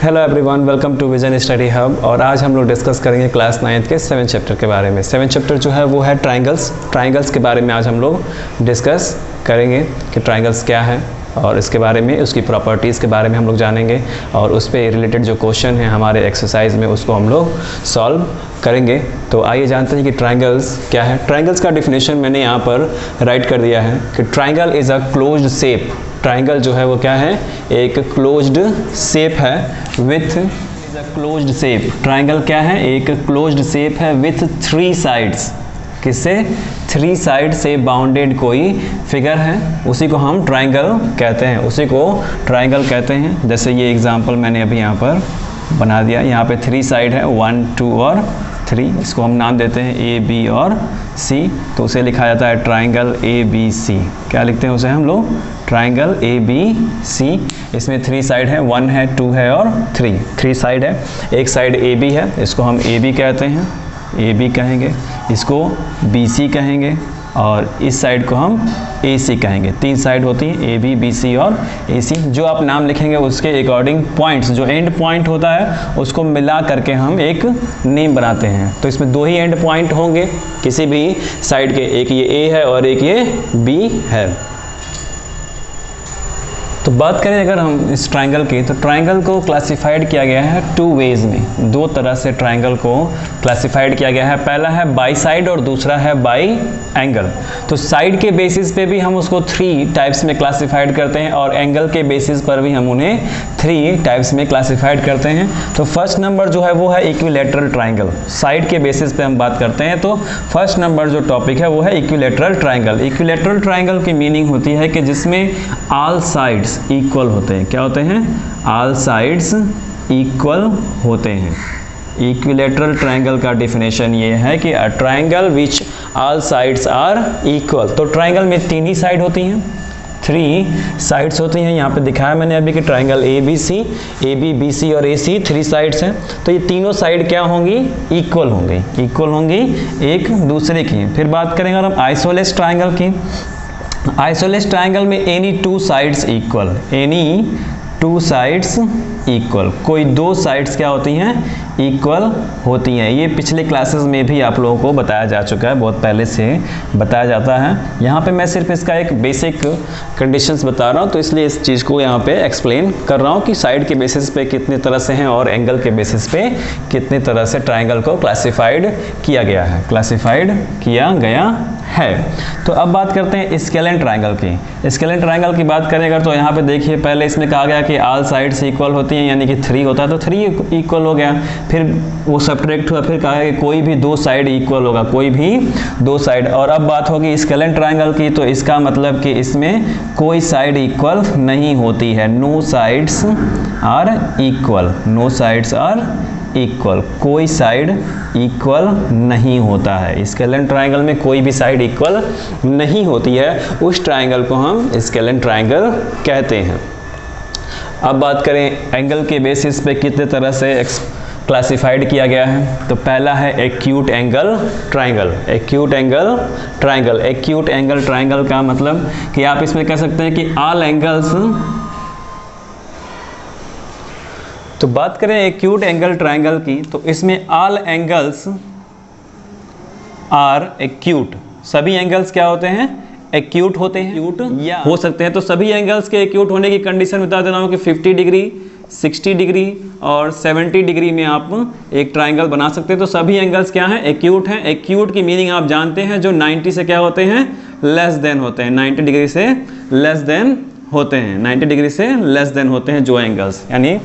Hello everyone, welcome to Vision Study Hub. और आज हम लोग डिस्कस करेंगे क्लास 9th के 7th चैप्टर के बारे में। 7th चैप्टर जो है वो है ट्राइंगल्स के बारे में आज हम लोग डिस्कस करेंगे कि ट्राइंगल्स क्या है और इसके बारे में, उसकी प्रॉपर्टीज़ के बारे में हम लोग जानेंगे और उस पर रिलेटेड जो क्वेश्चन है हमारे एक्सरसाइज में उसको हम लोग सॉल्व करेंगे। तो आइए जानते हैं कि ट्राइंगल्स क्या है। ट्राइंगल्स का डिफिनेशन मैंने यहाँ पर राइट कर दिया है कि triangle is a closed shape. Triangle जो है वो क्या है, एक क्लोज्ड शेप है विथ क्लोज्ड शेप। ट्राइंगल क्या है, एक क्लोज्ड शेप है विथ 3 साइड्स। किससे? 3 साइड से बाउंडेड कोई फिगर है, उसी को हम ट्राइंगल कहते हैं, उसी को ट्राइंगल कहते हैं। जैसे ये एग्जांपल मैंने अभी यहाँ पर बना दिया। यहाँ पे 3 साइड है, 1, 2 और 3। इसको हम नाम देते हैं ए, बी और सी। तो उसे लिखा जाता है ट्राइंगल ए बी सी। क्या लिखते हैं उसे हम लोग? Triangle A B C. इसमें 3 साइड है, 1 है, 2 है और 3 साइड है। एक साइड ए बी है, इसको हम ए बी कहते हैं, ए बी कहेंगे। इसको बी सी कहेंगे और इस साइड को हम ए सी कहेंगे। 3 साइड होती हैं, ए बी, बी सी और ए सी। जो आप नाम लिखेंगे उसके अकॉर्डिंग पॉइंट्स, जो एंड पॉइंट होता है उसको मिला करके हम एक नेम बनाते हैं। तो इसमें 2 ही एंड पॉइंट होंगे किसी भी साइड के, एक ये ए है और एक ये बी है। तो बात करें अगर हम इस ट्राइंगल की, तो ट्राइंगल को क्लासिफाइड किया गया है 2 वेज में। 2 तरह से ट्राइंगल को क्लासिफाइड किया गया है। पहला है बाई साइड और दूसरा है बाई एंगल। तो साइड के बेसिस पे भी हम उसको 3 टाइप्स में क्लासिफाइड करते हैं और एंगल के बेसिस पर भी हम उन्हें 3 टाइप्स में क्लासिफाइड करते हैं। तो फर्स्ट नंबर जो है वो है इक्विलैटरल ट्राइंगल। साइड के बेसिस पे हम बात करते हैं तो फर्स्ट नंबर जो टॉपिक है वो है इक्विलैटरल ट्राइंगल। इक्विलैटरल ट्राइंगल की मीनिंग होती है कि जिसमें ऑल साइड्स इक्वल होते हैं। क्या होते हैं? ऑल साइड्स इक्वल होते हैं। इक्विलैटरल ट्राइंगल का डिफिनेशन ये है कि a triangle which all sides are equal. तो ट्राइंगल में 3 ही साइड होती हैं, 3 साइड्स होती हैं। यहाँ पे दिखाया मैंने अभी कि triangle A B C, A B, B C और ए सी 3 साइड्स हैं। तो ये तीनों साइड क्या होंगी? इक्वल होंगी, इक्वल होंगी एक दूसरे की। फिर बात करेंगे हम आइसोलेस ट्राइंगल की। आइसोलेस ट्राइंगल में any 2 sides equal, any 2 sides equal. कोई 2 साइड्स क्या होती हैं? इक्वल होती हैं। ये पिछले क्लासेस में भी आप लोगों को बताया जा चुका है, बहुत पहले से बताया जाता है। यहाँ पे मैं सिर्फ इसका एक बेसिक कंडीशंस बता रहा हूँ, तो इसलिए इस चीज़ को यहाँ पे एक्सप्लेन कर रहा हूँ कि साइड के बेसिस पे कितने तरह से हैं और एंगल के बेसिस पे कितने तरह से ट्राइंगल को क्लासिफाइड किया गया है, क्लासिफाइड किया गया है। तो अब बात करते हैं स्केलेन ट्राइंगल की। स्केलेन ट्राइंगल की बात करें अगर, तो यहाँ पे देखिए पहले इसमें कहा गया कि ऑल साइड्स इक्वल होती हैं, यानी कि 3 होता है तो 3 इक्वल हो गया। फिर वो सब्ट्रैक्ट हुआ, फिर कहा कि कोई भी 2 साइड इक्वल होगा, कोई भी 2 साइड। और अब बात होगी स्केलेन ट्राइंगल की, तो इसका मतलब कि इसमें कोई साइड इक्वल नहीं होती है। No sides are equal, no sides are equal, कोई साइड इक्वल नहीं होता है। स्केलेन ट्राइंगल में कोई भी साइड इक्वल नहीं होती है, उस ट्राइंगल को हम स्केलेन ट्राइंगल कहते हैं। अब बात करें एंगल के बेसिस पे कितने तरह से क्लासिफाइड किया गया है। तो पहला है acute angle triangle. Acute angle triangle, acute angle triangle का मतलब कि आप इसमें कह सकते हैं कि ऑल एंगल्स। तो बात करें एक्यूट एंगल ट्राइंगल की, तो इसमें ऑल एंगल्स आर एक्यूट। सभी एंगल्स क्या होते हैं? एक्यूट होते हैं, एक्यूट या हो सकते हैं। तो सभी एंगल्स के एक्यूट होने की कंडीशन बता दे रहा हूँ कि 50 डिग्री, 60 डिग्री और 70 डिग्री में आप एक ट्राइंगल बना सकते हैं। तो सभी एंगल्स क्या हैं? एक्यूट हैं। एक्यूट की मीनिंग आप जानते हैं, जो 90 से क्या होते हैं? लेस देन होते हैं। 90 डिग्री से लेस देन होते हैं, 90 डिग्री से लेस देन होते हैं जो एंगल्स, यानी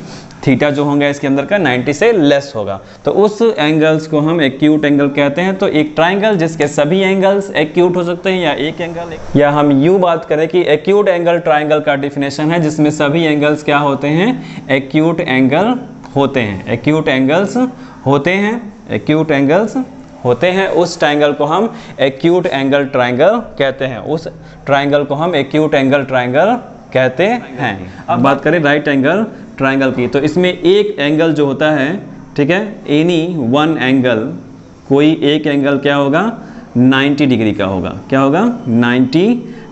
थीटा जो होंगे इसके अंदर का 90 से लेस होगा। तो उस एंगल्स को हम एक्यूट एंगल कहते हैं। तो एक ट्राइंगल जिसके सभी एंगल्स एक्यूट हो सकते हैं, या एक एंगल, या हम यूँ बात करें कि एक्यूट एंगल ट्राइंगल का डिफिनेशन है जिसमें सभी एंगल्स क्या होते हैं? एक्यूट एंगल होते हैं, एक्यूट एंगल्स होते हैं, एक्यूट एंगल्स होते हैं। उस ट्राइंगल को हम एक्यूट एंगल ट्राइंगल कहते हैं, उस ट्राइंगल को हम एक्यूट एंगल ट्राइंगल कहते हैं। अब बात करें राइट एंगल ट्राइंगल की, तो इसमें एक एंगल जो होता है, ठीक है, एनी वन एंगल, कोई एक एंगल क्या होगा? 90 डिग्री का होगा। क्या होगा? 90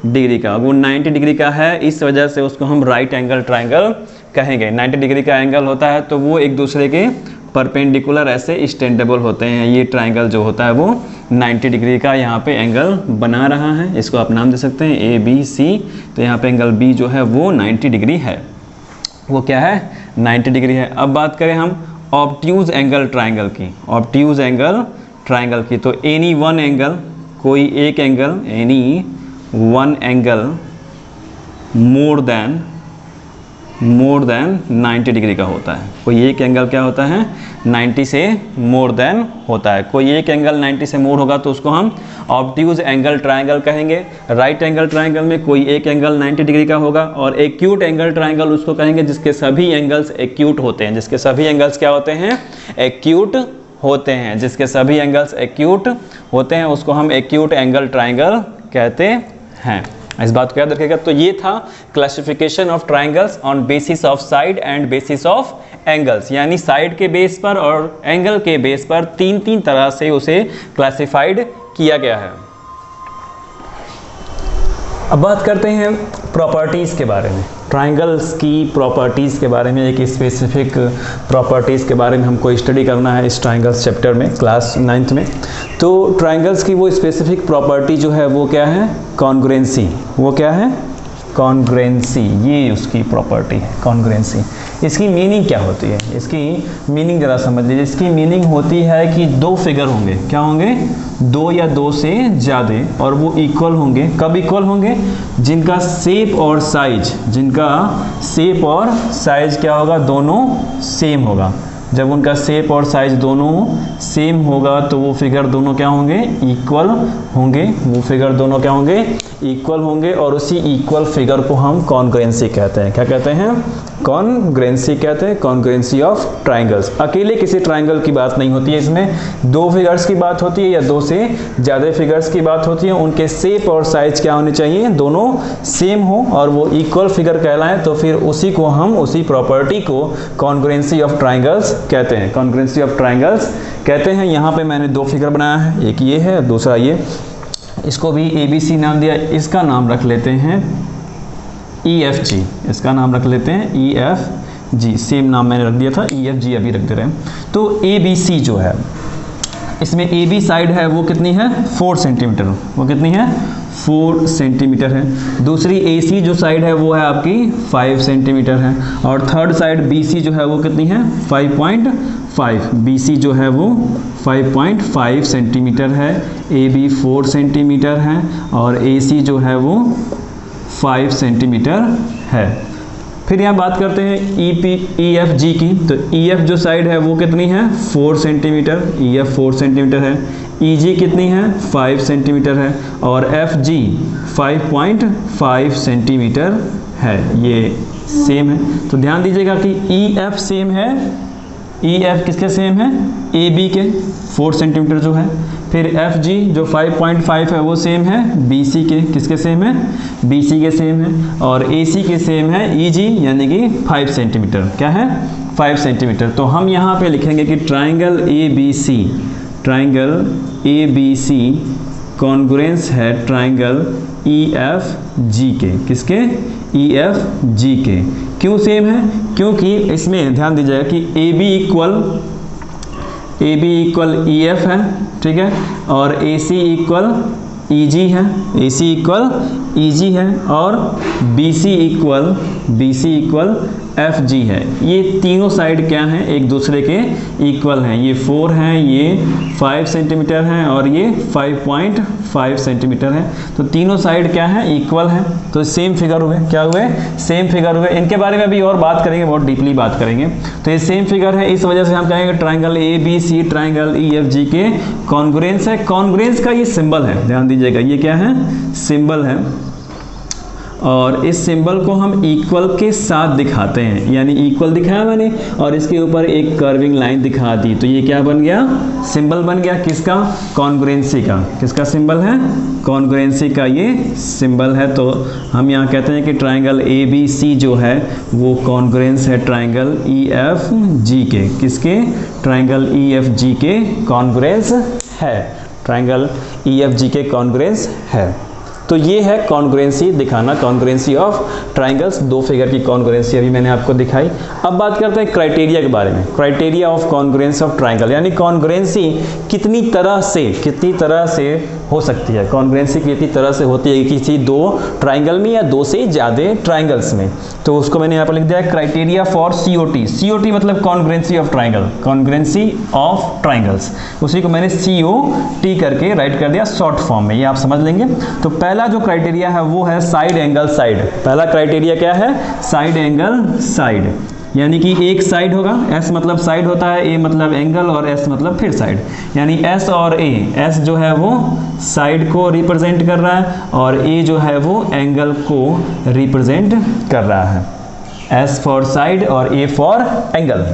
डिग्री का। वो 90 डिग्री का है, इस वजह से उसको हम राइट एंगल ट्राइंगल कहेंगे। 90 डिग्री का एंगल होता है तो वो एक दूसरे के परपेंडिकुलर ऐसे स्टैंडेबल होते हैं। ये ट्राइंगल जो होता है वो 90 डिग्री का यहाँ पे एंगल बना रहा है। इसको आप नाम दे सकते हैं ए बी सी। तो यहाँ पे एंगल बी जो है वो 90 डिग्री है। वो क्या है? 90 डिग्री है। अब बात करें हम ऑब्ट्यूज एंगल ट्राइंगल की। ऑब्ट्यूज एंगल ट्राइंगल की तो एनी वन एंगल, कोई एक angle, any one angle more than 90 degree का होता है। कोई एक एंगल क्या होता है? 90 से मोर देन होता है। कोई एक एंगल 90 से मोर होगा तो उसको हम ऑब्ट्यूज एंगल ट्राइंगल कहेंगे। राइट एंगल ट्राइंगल में कोई एक एंगल 90 डिग्री का होगा, और एक्यूट एंगल ट्राइंगल उसको कहेंगे जिसके सभी एंगल्स एक्यूट होते हैं। जिसके सभी एंगल्स क्या होते हैं? एक्यूट होते हैं। जिसके सभी एंगल्स एक्यूट होते हैं उसको हम एक्यूट एंगल ट्राइंगल कहते हैं। इस बात को याद रखिएगा। तो ये था classification of triangles on basis of side and bases of angles, यानी साइड के बेस पर और एंगल के बेस पर तीन तरह से उसे क्लासिफाइड किया गया है। अब बात करते हैं प्रॉपर्टीज़ के बारे में। ट्राइंगल्स की प्रॉपर्टीज़ के बारे में, एक स्पेसिफिक प्रॉपर्टीज़ के बारे में हमको स्टडी करना है इस ट्राइंगल्स चैप्टर में, क्लास 9th में। तो ट्राइंगल्स की वो स्पेसिफिक प्रॉपर्टी जो है वो क्या है? कॉन्ग्रुएंसी। वो क्या है? कॉन्ग्रुएंसी। ये उसकी प्रॉपर्टी है, कॉन्ग्रुएंसी। इसकी मीनिंग क्या होती है? इसकी मीनिंग ज़रा समझ लीजिए। इसकी मीनिंग होती है कि दो फिगर होंगे, क्या होंगे? दो या दो से ज़्यादा, और वो इक्वल होंगे। कब इक्वल होंगे? जिनका शेप और साइज क्या होगा? दोनों सेम होगा। जब उनका शेप और साइज दोनों सेम होगा तो वो फिगर दोनों क्या होंगे? इक्वल होंगे। वो फिगर दोनों क्या होंगे? इक्वल होंगे। और उसी इक्वल फिगर को हम कॉन्ग्रुएंसी कहते हैं। क्या कहते हैं? कॉन्ग्रुएंसी कहते हैं। Congruency of triangles. अकेले किसी ट्राइंगल की बात नहीं होती है, इसमें दो फिगर्स की बात होती है या दो से ज़्यादा फिगर्स की बात होती है। उनके शेप और साइज क्या होने चाहिए? दोनों सेम हो और वो इक्वल फिगर कहलाएं, तो फिर उसी को हम, उसी प्रॉपर्टी को कॉन्ग्रुएंसी ऑफ ट्राइंगल्स कहते हैं। कॉन्ग्रुएंसी ऑफ ट्राइंगल्स कहते हैं। यहाँ पे मैंने दो फिगर बनाया है, एक ये है और दूसरा ये। इसको भी ABC नाम दिया। इसका नाम रख लेते हैं EFG। इसका नाम रख लेते हैं EFG। सेम नाम मैंने रख दिया था, EFG अभी रख दे रहे हैं। तो ABC जो है, इसमें AB साइड है वो कितनी है? 4 सेंटीमीटर। वो कितनी है? 4 सेंटीमीटर है। दूसरी AC जो साइड है वो है आपकी 5 सेंटीमीटर है। और थर्ड साइड BC जो है वो कितनी है? 5.5। BC जो है वो 5.5 सेंटीमीटर है। AB 4 सेंटीमीटर है और AC जो है वो 5 सेंटीमीटर है। फिर यहाँ बात करते हैं EFG की। तो EF जो साइड है वो कितनी है? 4 सेंटीमीटर। EF 4 सेंटीमीटर है। EG कितनी है? 5 सेंटीमीटर है। और FG 5.5 सेंटीमीटर है। ये सेम है। तो ध्यान दीजिएगा कि EF सेम है। EF किसके सेम है? AB के 4 सेंटीमीटर जो है। फिर FG जो 5.5 है वो सेम है BC के। किसके सेम है? BC के सेम है। और AC के सेम है EG, यानी कि 5 सेंटीमीटर। क्या है? 5 सेंटीमीटर। तो हम यहाँ पे लिखेंगे कि ट्राइंगल ABC कॉन्ग्रुएंस है ट्राइंगल EFG के। किसके? EFG के। क्यों सेम है? क्योंकि इसमें ध्यान दीजिएगा कि AB इक्वल EF है, ठीक है, और AC इक्वल EG है। AC इक्वल EG है और BC इक्वल FG है। ये तीनों साइड क्या हैं? एक दूसरे के इक्वल हैं। ये 4 हैं, ये 5 सेंटीमीटर हैं और ये 5.5 सेंटीमीटर है। तो तीनों साइड क्या हैं? इक्वल हैं। तो सेम फिगर हुए। क्या हुए? सेम फिगर हुए। इनके बारे में अभी और बात करेंगे, बहुत डीपली बात करेंगे। तो ये सेम फिगर है, इस वजह से हम कहेंगे ट्राइंगल ABC ट्राइंगल EFG के कॉन्ग्रुएंस है। कॉन्ग्रुएंस का ये सिंबल है, ध्यान दीजिएगा। ये क्या है? सिंबल है। और इस सिंबल को हम इक्वल के साथ दिखाते हैं, यानी इक्वल दिखाया मैंने और इसके ऊपर एक कर्विंग लाइन दिखा दी। तो ये क्या बन गया? सिंबल बन गया। किसका? कॉन्ग्रुएंसी का। किसका सिंबल है? कॉन्ग्रुएंसी का ये सिंबल है। तो हम यहाँ कहते हैं कि ट्राइंगल ABC जो है वो कॉन्ग्रुएंस है ट्राइंगल EFG के। किसके? ट्राइंगल EFG के कॉन्ग्रुएंस है। ट्राइंगल EFG के कॉन्ग्रुएंस है। तो ये है कॉन्ग्रुएंसी दिखाना, कॉन्ग्रुएंसी ऑफ ट्राइंगल्स, दो फिगर की कॉन्ग्रुएंसी अभी मैंने आपको दिखाई। अब बात करते हैं क्राइटेरिया के बारे में, criteria of congruency of triangle, यानी कॉन्ग्रुएंसी कितनी तरह से हो सकती है, कॉन्ग्रुएंसी कितनी तरह से होती है किसी दो ट्राइंगल में या दो से ज़्यादा ट्राइंगल्स में। तो उसको मैंने यहाँ पर लिख दिया है क्राइटेरिया फॉर COT, COT मतलब congruency of triangle, congruency of triangles, उसी को मैंने COT करके राइट कर दिया शॉर्ट फॉर्म में, ये आप समझ लेंगे। तो पहला जो क्राइटेरिया है वो है साइड एंगल साइड। पहला क्राइटेरिया क्या है? साइड एंगल साइड, यानी कि एक साइड होगा, S मतलब साइड होता है, A मतलब एंगल और S मतलब फिर साइड, यानी S और A, S जो है वो साइड को रिप्रेजेंट कर रहा है और A जो है वो एंगल को रिप्रेजेंट कर रहा है। S फॉर साइड और A फॉर एंगल।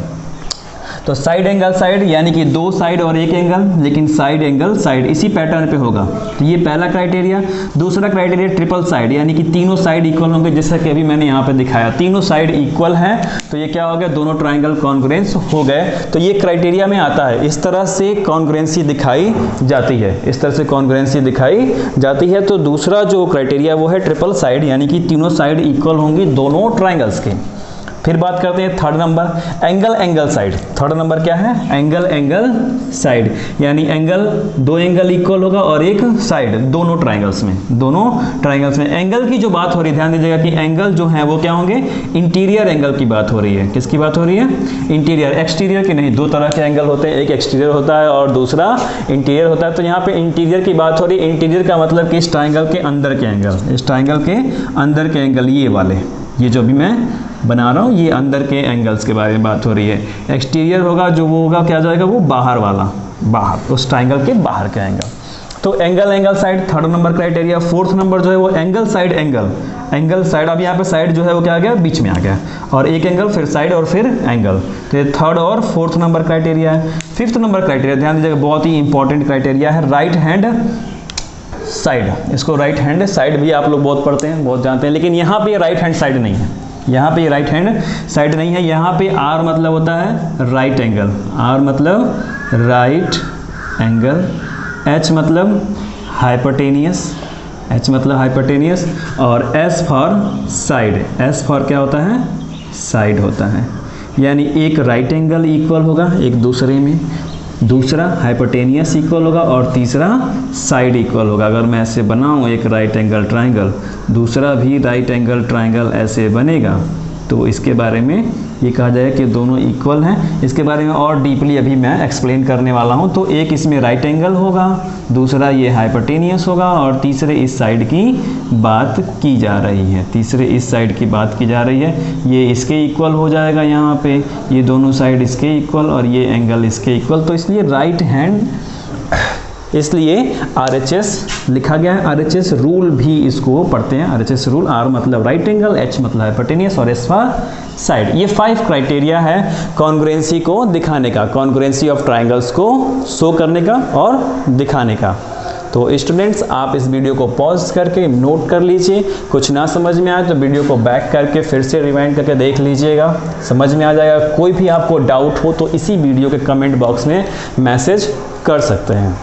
तो साइड एंगल साइड यानी कि दो साइड और एक एंगल, लेकिन साइड एंगल साइड इसी पैटर्न पे होगा। तो ये पहला क्राइटेरिया। दूसरा क्राइटेरिया ट्रिपल साइड, यानी कि तीनों साइड इक्वल होंगे, जैसा कि अभी मैंने यहाँ पे दिखाया, तीनों साइड इक्वल हैं, तो ये क्या हो गया, दोनों ट्राइंगल कॉन्ग्रुएंस हो गए। तो ये क्राइटेरिया में आता है, इस तरह से कॉन्ग्रुएंसी दिखाई जाती है, इस तरह से कॉन्ग्रुएंसी दिखाई जाती है। तो दूसरा जो क्राइटेरिया वो है ट्रिपल साइड, यानी कि तीनों साइड इक्वल होंगी दोनों ट्राइंगल्स के। फिर बात करते हैं third number, angle angle side. Third number क्या है? एंगल एंगल साइड, यानी एंगल, दो एंगल इक्वल होगा और एक साइड, दोनों ट्राइंगल्स में, दोनों ट्राइंगल्स में। एंगल की जो बात हो रही है, ध्यान दीजिएगा कि एंगल जो है वो क्या होंगे, इंटीरियर एंगल की बात हो रही है। किसकी बात हो रही है? इंटीरियर, एक्सटीरियर की नहीं। दो तरह के एंगल होते हैं, एक एक्सटीरियर होता है और दूसरा इंटीरियर होता है। तो यहाँ पे इंटीरियर की बात हो रही है। इंटीरियर का मतलब कि इस ट्राइंगल के अंदर के एंगल, इस ट्राइंगल के अंदर के एंगल, ये वाले, ये जो भी मैं बना रहा हूँ, ये अंदर के एंगल्स के बारे में बात हो रही है। एक्सटीरियर होगा जो वो होगा, क्या जाएगा, वो बाहर वाला, बाहर, उस ट्राइंगल के बाहर का एंगल। तो angle angle side third number criteria. Fourth number जो है वो angle side angle, angle side, अब यहाँ पे साइड जो है वो क्या आ गया, बीच में आ गया, और एक एंगल फिर साइड और फिर एंगल। तो ये थर्ड और फोर्थ नंबर क्राइटेरिया है। फिफ्थ नंबर क्राइटेरिया, ध्यान दीजिएगा, बहुत ही इंपॉर्टेंट क्राइटेरिया है, राइट हैंड साइड। इसको राइट हैंड साइड भी आप लोग बहुत पढ़ते हैं, बहुत जानते हैं, लेकिन यहाँ पे राइट हैंड साइड नहीं है, यहाँ पे राइट हैंड साइड नहीं है। यहाँ पे R मतलब होता है राइट एंगल, R मतलब राइट एंगल, H मतलब हाइपोटेनियस, H मतलब हाइपोटेनियस, और S for side, S for क्या होता है, साइड होता है। यानी एक राइट एंगल इक्वल होगा एक दूसरे में, दूसरा हाइपोटेनियस इक्वल होगा और तीसरा साइड इक्वल होगा। अगर मैं ऐसे बनाऊं एक राइट एंगल ट्राइंगल, दूसरा भी राइट एंगल ट्राइंगल ऐसे बनेगा, तो इसके बारे में ये कहा जाए कि दोनों इक्वल हैं। इसके बारे में और डीपली अभी मैं एक्सप्लेन करने वाला हूं। तो एक इसमें राइट एंगल होगा, दूसरा ये हाइपोटेनियस होगा, और तीसरे इस साइड की बात की जा रही है, तीसरे इस साइड की बात की जा रही है। ये इसके इक्वल हो जाएगा यहाँ पे, ये दोनों साइड इसके इक्वल और ये एंगल इसके इक्वल। तो इसलिए राइट हैंड, इसलिए RHS लिखा गया है। RHS रूल भी इसको पढ़ते हैं, RHS रूल, R मतलब राइट एंगल, H मतलब हाइपोटेनियस और S फॉर साइड। ये 5 क्राइटेरिया है कॉन्ग्रुएंसी को दिखाने का, कॉन्ग्रुएंसी ऑफ ट्राइंगल्स को शो करने का और दिखाने का। तो स्टूडेंट्स, आप इस वीडियो को पॉज करके नोट कर लीजिए, कुछ ना समझ में आए तो वीडियो को बैक करके फिर से रिवाइंड करके देख लीजिएगा, समझ में आ जाएगा। कोई भी आपको डाउट हो तो इसी वीडियो के कमेंट बॉक्स में मैसेज कर सकते हैं।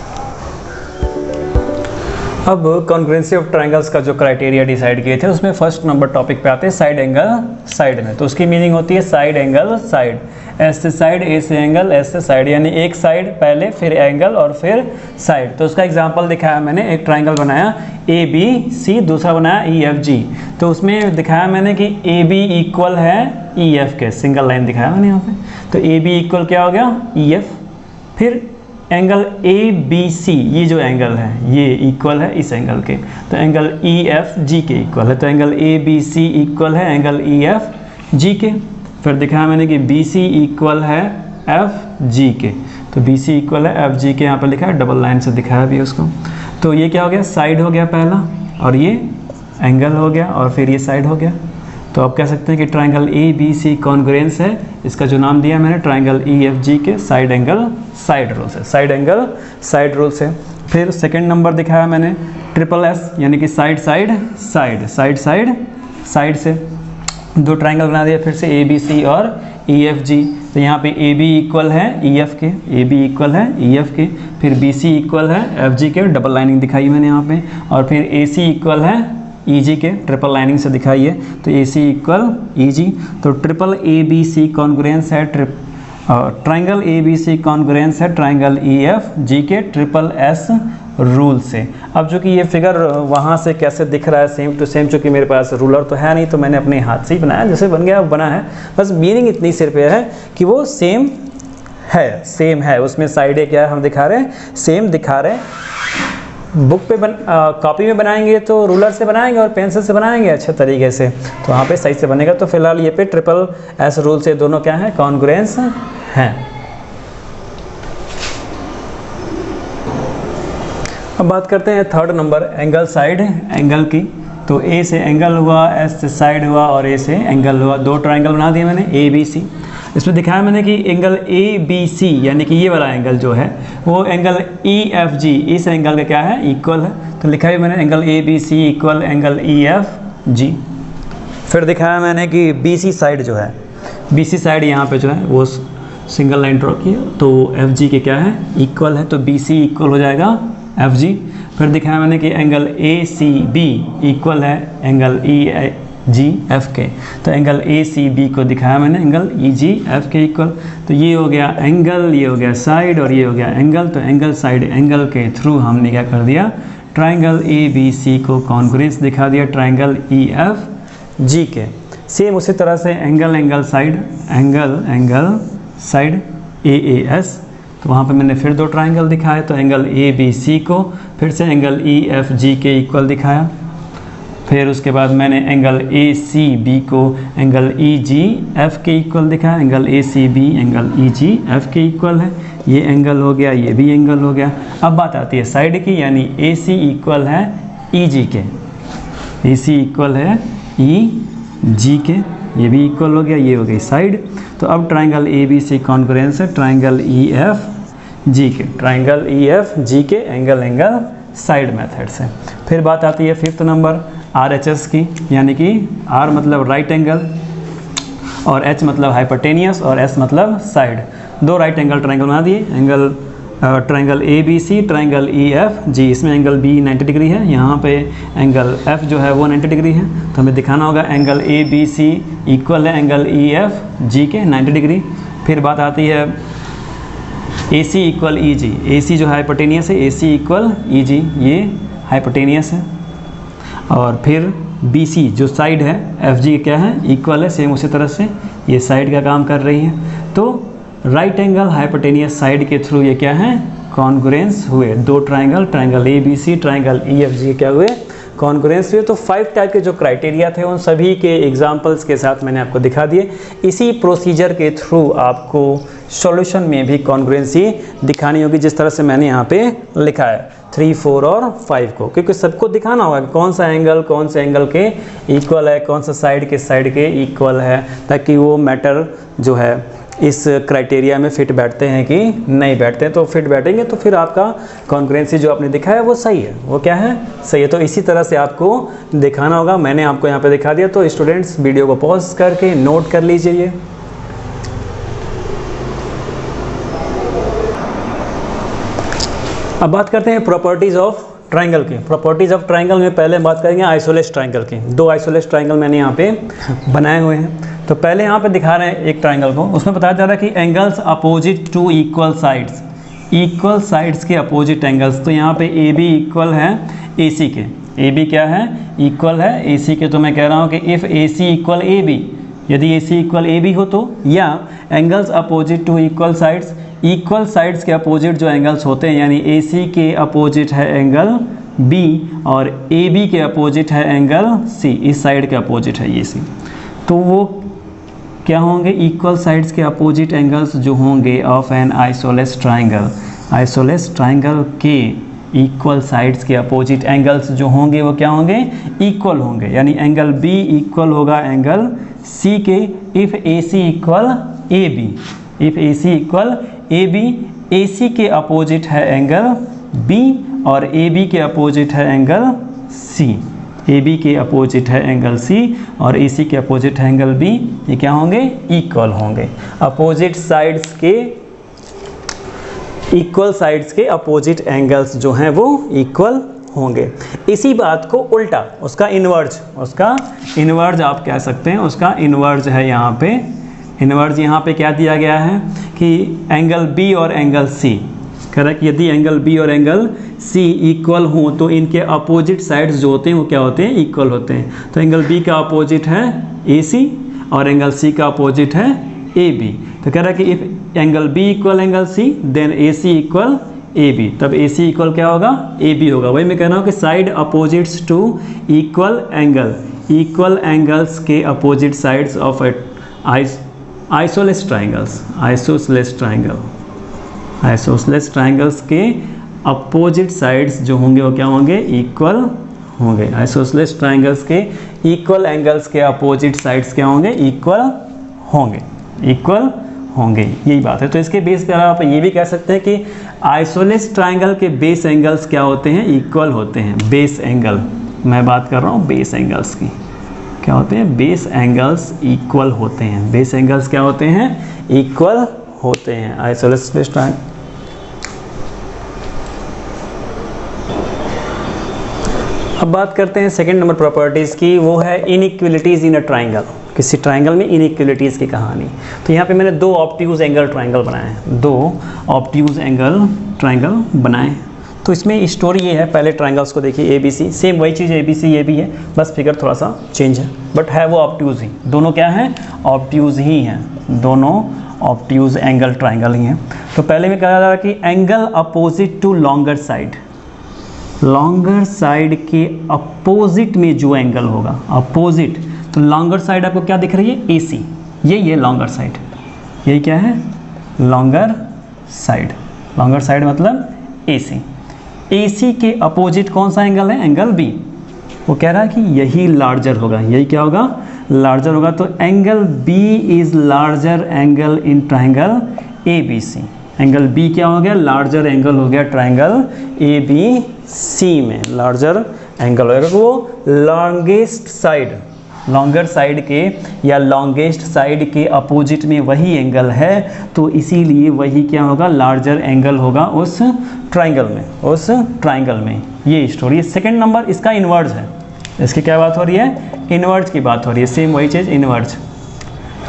अब कॉन्ग्रुएंसी ऑफ ट्राइंगल्स का जो क्राइटेरिया डिसाइड किए थे, उसमें फर्स्ट नंबर टॉपिक पे आते हैं साइड एंगल साइड में। तो उसकी मीनिंग होती है साइड एंगल साइड, एस से साइड, ए से एंगल, एस से साइड, यानी एक साइड पहले, फिर एंगल और फिर साइड। तो उसका एग्जांपल दिखाया मैंने, एक ट्राइंगल बनाया ABC, दूसरा बनाया EFG। तो उसमें दिखाया मैंने कि AB इक्वल है EF के, सिंगल लाइन दिखाया मैंने यहाँ पे। तो AB इक्वल क्या हो गया, EF। फिर एंगल ABC, ये जो एंगल है ये इक्वल है इस एंगल के, तो एंगल EFG के इक्वल है। तो एंगल ABC इक्वल है एंगल EFG के। फिर दिखाया मैंने कि BC इक्वल है FG के, तो BC इक्वल है FG के, यहाँ पर लिखा है, डबल लाइन से दिखाया भी उसको। तो ये क्या हो गया, साइड हो गया पहला, और ये एंगल हो गया, और फिर ये साइड हो गया। तो आप कह सकते हैं कि ट्राइंगल ABC कॉन्ग्रुएंस है। इसका जो नाम दिया मैंने ट्राइंगल EFG के साइड एंगल साइड रूल से, साइड एंगल साइड रूल से। फिर सेकंड नंबर दिखाया मैंने ट्रिपल S, यानी कि side side side, side side side से दो ट्राइंगल बना दिया फिर से ABC और EFG। तो यहाँ पे ए बी इक्वल है ई एफ के, ए बी इक्वल है ई एफ के, फिर बी सी इक्वल है एफ जी के, डबल लाइनिंग दिखाई मैंने यहाँ पे, और फिर ए सी इक्वल है ई जी के, ट्रिपल लाइनिंग से दिखाई है, तो A C equal E G. तो triple A B C congruence है triangle A B C congruence है ट्राइंगल ई एफ जी के ट्रिपल एस रूल से। अब जो कि ये फिगर वहाँ से कैसे दिख रहा है सेम टू सेम, चूँकि मेरे पास रूलर तो है नहीं तो मैंने अपने हाथ से ही बनाया, जैसे बन गया बना है, बस मीनिंग इतनी सिर्फ है कि वो सेम है, उसमें साइडें क्या हम दिखा रहे हैं, सेम दिखा रहे हैं। बुक पे कॉपी में बनाएंगे तो रूलर से बनाएंगे और पेंसिल से बनाएंगे अच्छे तरीके से, तो वहाँ पे सही से बनेगा। तो फिलहाल ये पे ट्रिपल एस रूल से दोनों क्या है, कॉन्ग्रुएंस हैं। अब बात करते हैं third number angle side angle की। तो ए से एंगल हुआ, एस से साइड हुआ और ए से एंगल हुआ, दो ट्राइंगल बना दिए मैंने ए बी सी। इसमें दिखाया मैंने कि एंगल ए बी सी यानी कि ये वाला एंगल जो है वो एंगल ई एफ जी इस एंगल का क्या है, इक्वल है। तो लिखा है मैंने angle A B C equal angle E F G. फिर दिखाया मैंने कि बी सी साइड जो है, बी सी साइड यहाँ पे जो है वो सिंगल लाइन ड्रॉ की, तो एफ जी के क्या है, इक्वल है, तो बी सी इक्वल हो जाएगा एफ जी। फिर दिखाया मैंने कि angle A C B equal है एंगल ई जी एफ के, तो एंगल ए सी बी को दिखाया मैंने एंगल ई जी एफ के इक्वल। तो ये हो गया एंगल, ये हो गया साइड और ये हो गया एंगल। तो एंगल साइड एंगल के थ्रू हमने क्या कर दिया, ट्राइंगल ए बी सी को कॉन्ग्रुएंस दिखा दिया ट्राइंगल ई एफ जी के। सेम उसी तरह से angle angle side angle side A A S, तो वहाँ पे मैंने फिर दो ट्राइंगल दिखाए, तो एंगल ए बी सी को फिर से एंगल ई एफ जी के इक्वल दिखाया। फिर उसके बाद मैंने एंगल ए सी बी को एंगल ई जी एफ के इक्वल दिखाया, angle A C B angle E G F के इक्वल है, ये एंगल हो गया, ये भी एंगल हो गया। अब बात आती है साइड की, यानी ए सी इक्वल है ई जी के, ए सी इक्वल है ई जी के, ये भी इक्वल हो गया, ये हो गई साइड। तो अब triangle A B C congruence है ट्राइंगल ई एफ जी के, ट्राइंगल ई एफ जी के एंगल एंगल साइड मेथड से। फिर बात आती है fifth number R H S की, यानी कि आर मतलब राइट एंगल और एच मतलब हाइपोटेनियस और एस मतलब साइड। दो राइट एंगल ट्राइंगल बना दिए, angle triangle A B C triangle E F G, इसमें एंगल बी 90 डिग्री है, यहाँ पे एंगल एफ जो है वो 90 डिग्री है। तो हमें दिखाना होगा angle A B C equal है एंगल ई एफ जी के 90 डिग्री। फिर बात आती है ए सी इक्वल ई जी, ए सी जो हाइपोटेनियस है, ए सी इक्वल ई जी, ये हाइपोटेनियस है। और फिर बी सी जो साइड है एफ जी क्या है, इक्वल है, सेम उसी तरह से ये साइड का काम कर रही है। तो राइट एंगल हाइपोटेनियस साइड के थ्रू ये क्या है, कॉन्ग्रुएंस हुए। दो triangle, triangle A B C triangle E F G क्या हुए, कॉन्ग्रुएंस हुए। तो 5 टाइप के जो क्राइटेरिया थे उन सभी के एग्जाम्पल्स के साथ मैंने आपको दिखा दिए। इसी प्रोसीजर के थ्रू आपको सॉल्यूशन में भी कॉन्ग्रुएंसी दिखानी होगी, जिस तरह से मैंने यहाँ पे लिखा है 3, 4 और 5 को, क्योंकि सबको दिखाना होगा कि कौन सा एंगल कौन से एंगल के इक्वल है, कौन सा साइड के इक्वल है, ताकि वो मैटर जो है इस क्राइटेरिया में फिट बैठते हैं कि नहीं बैठते हैं। तो फिट बैठेंगे तो फिर आपका कॉन्ग्रुएंसी जो आपने दिखाया है वो सही है, वो क्या है, सही है। तो इसी तरह से आपको दिखाना होगा, मैंने आपको यहाँ पे दिखा दिया। तो स्टूडेंट्स वीडियो को पॉज करके नोट कर लीजिए। अब बात करते हैं प्रॉपर्टीज़ ऑफ ट्राइंगल की। प्रॉपर्टीज़ ऑफ ट्राइंगल में पहले बात करेंगे आइसोलेस ट्राइंगल की। दो आइसोलेस ट्राइंगल मैंने यहाँ पे बनाए हुए हैं। तो पहले यहाँ पे दिखा रहे हैं एक ट्राइंगल को, उसमें बताया जा रहा है कि angles opposite to equal sides, equal sides के अपोजिट एंगल्स। तो यहाँ पे ए बी इक्वल है ए सी के, ए बी क्या है, इक्वल है ए सी के। तो मैं कह रहा हूँ कि if A C equal A B, यदि A C equal A B हो तो, या angles opposite to equal sides, equal sides के अपोजिट जो एंगल्स होते हैं, यानी ए सी के अपोजिट है एंगल बी और ए बी के अपोजिट है एंगल सी, इस साइड के अपोजिट है ये सी, तो वो क्या होंगे, इक्वल साइड्स के अपोजिट एंगल्स जो होंगे of an isosceles triangle. Isosceles triangle के इक्वल साइड्स के अपोजिट एंगल्स जो होंगे वो क्या होंगे, इक्वल होंगे। यानी एंगल बी इक्वल होगा एंगल सी के if A C equal A B, if A C equal A B, A C के अपोजिट है एंगल बी और ए बी के अपोजिट है एंगल सी, ए बी के अपोजिट है एंगल सी और ए सी के अपोजिट है एंगल बी, ये क्या होंगे? इक्वल होंगे। अपोजिट साइड्स के इक्वल साइड्स के अपोजिट एंगल्स जो हैं वो इक्वल होंगे। इसी बात को उल्टा उसका इन्वर्ज आप कह सकते हैं, उसका इन्वर्ज है यहाँ पे। इन्वर्ज यहाँ पे क्या दिया गया है कि एंगल बी और एंगल सी, करेक्ट, यदि एंगल बी और एंगल सी इक्वल हों तो इनके अपोजिट साइड्स जो होते हैं वो क्या होते हैं? इक्वल होते हैं। तो एंगल बी का अपोजिट है ए सी और एंगल सी का अपोजिट है ए बी। तो कह रहा है कि if angle B equal angle C then A C equal A B, तब ए सी इक्वल क्या होगा? ए बी होगा। वही मैं कह रहा हूँ कि side opposites to equal angles के opposite sides of isosceles triangles के अपोजिट साइड्स जो होंगे वो क्या होंगे? इक्वल होंगे। आइसोसेलेस ट्राइंगल्स के इक्वल एंगल्स के अपोजिट साइड्स क्या होंगे? इक्वल होंगे, यही बात है। तो इसके बेस पर आप ये भी कह सकते हैं कि आइसोसेलेस ट्राइंगल के बेस एंगल्स क्या होते हैं? इक्वल होते हैं। बेस एंगल, मैं बात कर रहा हूँ बेस एंगल्स की, क्या होते हैं? बेस एंगल्स इक्वल होते हैं। बेस एंगल्स क्या होते हैं? इक्वल होते हैं। Isosceles triangle. अब बात करते हैं सेकंड नंबर प्रॉपर्टीज़ की, वो है इनइक्वलिटीज़ इन अ ट्राइंगल। किसी ट्राइंगल में इनइक्वलिटीज़ की कहानी। तो यहाँ पे मैंने दो ऑब्ट्यूज एंगल ट्राइंगल बनाए हैं, दो ऑब्ट्यूज एंगल ट्राइंगल बनाए। तो इसमें स्टोरी ये है, पहले ट्राइंगल्स को देखिए, ए बी सी, सेम वही चीज़ ए बी सी ये भी है, बस फिगर थोड़ा सा चेंज है, बट है वो ऑब्ट्यूज ही। दोनों क्या हैं? ऑब्ट्यूज ही हैं, दोनों ऑब्ट्यूज एंगल ट्राइंगल ही हैं। तो पहले में कहा जा रहा है कि angle opposite to longer side, longer side के अपोजिट में जो एंगल होगा, अपोजिट, तो लॉन्गर साइड आपको क्या दिख रही है? ए सी, ये लॉन्गर साइड, ये क्या है? Longer side. लॉन्गर साइड मतलब ए सी। ए सी के अपोजिट कौन सा एंगल है? Angle B. वो कह रहा है कि यही लार्जर होगा, यही क्या होगा? लार्जर होगा। तो angle B is larger angle in triangle A B C. Angle B क्या हो गया? लार्जर एंगल हो गया ट्राइंगल ए बी सी में, लार्जर एंगल होगा। वो लॉन्गेस्ट साइड, लॉन्गर साइड के या लॉन्गेस्ट साइड के अपोजिट में वही एंगल है, तो इसीलिए वही क्या होगा? लार्जर एंगल होगा उस ट्राइंगल में। ये स्टोरी है। सेकंड नंबर इसका इन्वर्ज है। इसकी क्या बात हो रही है? इन्वर्ज की बात हो रही है। सेम वही चीज़ इन्वर्ज,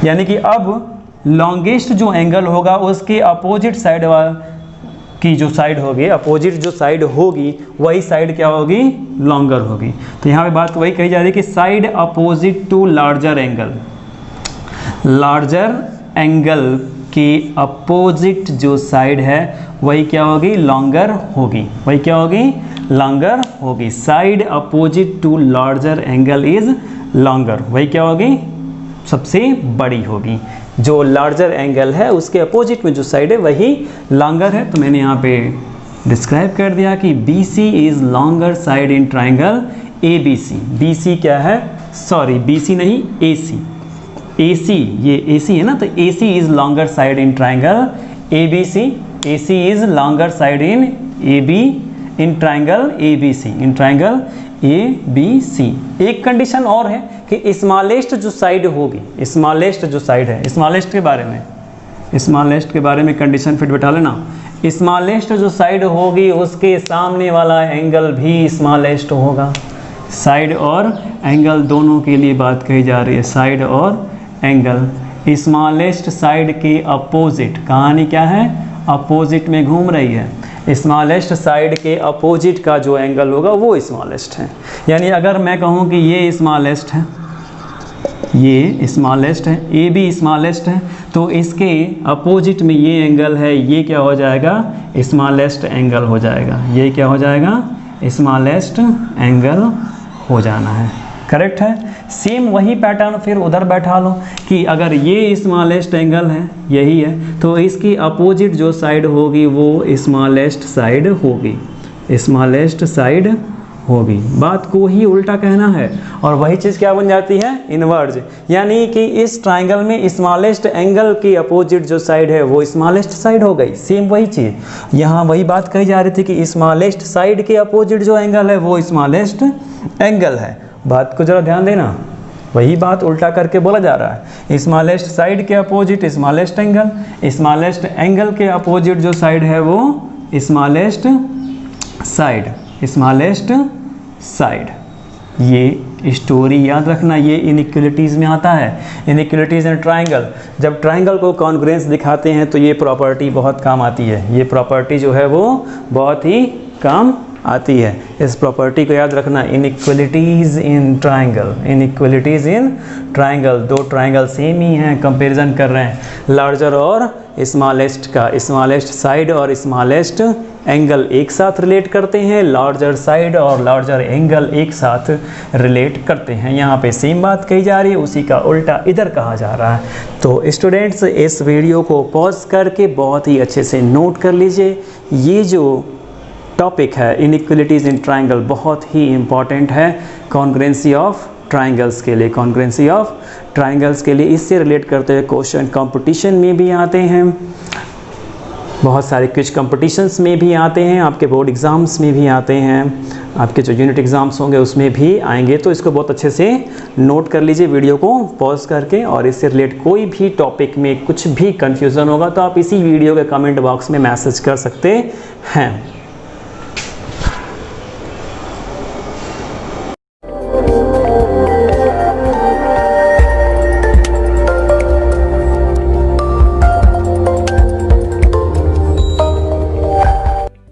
यानी कि अब लॉन्गेस्ट जो एंगल होगा उसके अपोजिट साइड की जो साइड होगी, अपोजिट जो साइड होगी वही साइड क्या होगी? लॉन्गर होगी। तो यहाँ पे बात वही कही जा रही है कि side opposite to larger angle, larger angle के अपोजिट जो साइड है वही क्या होगी? लॉन्गर होगी। वही क्या होगी? लॉन्गर होगी। Side opposite to larger angle is longer, वही क्या होगी? सबसे बड़ी होगी। जो लार्जर एंगल है उसके अपोजिट में जो साइड है वही लॉन्गर है। तो मैंने यहाँ पे डिस्क्राइब कर दिया कि B C is longer side in triangle A B C. B C क्या है? सॉरी, बी सी नहीं, ए सी। ए सी, ये ए सी है ना, तो A C is longer side in triangle A B C. A C is longer side in A B, in triangle A B C, in triangle A B C. एक condition और है कि smallest जो side होगी, smallest जो side है, smallest के बारे में कंडीशन फिट बैठा लेना। स्मॉलेस्ट जो साइड होगी उसके सामने वाला एंगल भी स्मॉलेस्ट होगा। साइड और एंगल दोनों के लिए बात कही जा रही है, साइड और एंगल। स्मॉलेस्ट साइड के अपोजिट, कहानी क्या है? अपोजिट में घूम रही है। स्मॉलेस्ट साइड के अपोजिट का जो एंगल होगा वो स्मॉलेस्ट है। यानी अगर मैं कहूँ कि ये स्मॉलेस्ट है, ये स्मॉलेस्ट है, ए भी स्मॉलेस्ट है, तो इसके अपोजिट में ये एंगल है, ये क्या हो जाएगा? स्मॉलेस्ट एंगल हो जाएगा। ये क्या हो जाएगा? स्मॉलेस्ट एंगल हो जाना है। करेक्ट है। सेम वही पैटर्न फिर उधर बैठा लो कि अगर ये स्मॉलेस्ट एंगल है, यही है, तो इसकी अपोजिट जो साइड होगी वो स्मॉलेस्ट साइड होगी, स्मॉलेस्ट साइड होगी। बात को ही उल्टा कहना है और वही चीज़ क्या बन जाती है? इनवर्ज। यानी कि इस ट्राइंगल में स्मॉलेस्ट एंगल की अपोजिट जो साइड है वो स्मॉलेस्ट साइड हो गई। सेम वही चीज़ यहाँ वही बात कही जा रही थी कि स्मॉलेस्ट साइड के अपोजिट जो एंगल है वो स्मॉलेस्ट एंगल है। बात को ज़रा ध्यान देना, वही बात उल्टा करके बोला जा रहा है। स्मॉलेस्ट साइड के opposite smallest angle, smallest angle के अपोजिट जो साइड है वो स्मॉलेस्ट साइड, स्मॉलेस्ट साइड। ये स्टोरी याद रखना, ये इनइक्वलिटीज़ में आता है, इनइक्वलिटीज़ इन ट्राइंगल। जब ट्राइंगल को कॉन्ग्रुएंस दिखाते हैं तो ये प्रॉपर्टी बहुत काम आती है, ये प्रॉपर्टी जो है वो बहुत ही काम आती है। इस प्रॉपर्टी को याद रखना, inequalities in triangle, inequalities in triangle. दो ट्राइंगल सेम ही हैं, कंपैरिजन कर रहे हैं, लार्जर और स्मॉलेस्ट का। स्मॉलेस्ट साइड और स्मॉलेस्ट एंगल एक साथ रिलेट करते हैं, लार्जर साइड और लार्जर एंगल एक साथ रिलेट करते हैं। यहाँ पे सेम बात कही जा रही है, उसी का उल्टा इधर कहा जा रहा है। तो स्टूडेंट्स इस वीडियो को पॉज करके बहुत ही अच्छे से नोट कर लीजिए। ये जो टॉपिक है इनइक्वलिटीज़ इन ट्राइंगल बहुत ही इम्पॉर्टेंट है कॉन्ग्रुएंसी ऑफ ट्राइंगल्स के लिए, कॉन्ग्रुएंसी ऑफ ट्राइंगल्स के लिए। इससे रिलेट करते हुए क्वेश्चन कंपटीशन में भी आते हैं, बहुत सारे क्विज कंपटीशंस में भी आते हैं, आपके बोर्ड एग्ज़ाम्स में भी आते हैं, आपके जो यूनिट एग्ज़ाम्स होंगे उसमें भी आएंगे। तो इसको बहुत अच्छे से नोट कर लीजिए वीडियो को पॉज करके। और इससे रिलेट कोई भी टॉपिक में कुछ भी कन्फ्यूज़न होगा तो आप इसी वीडियो के कमेंट बॉक्स में मैसेज कर सकते हैं।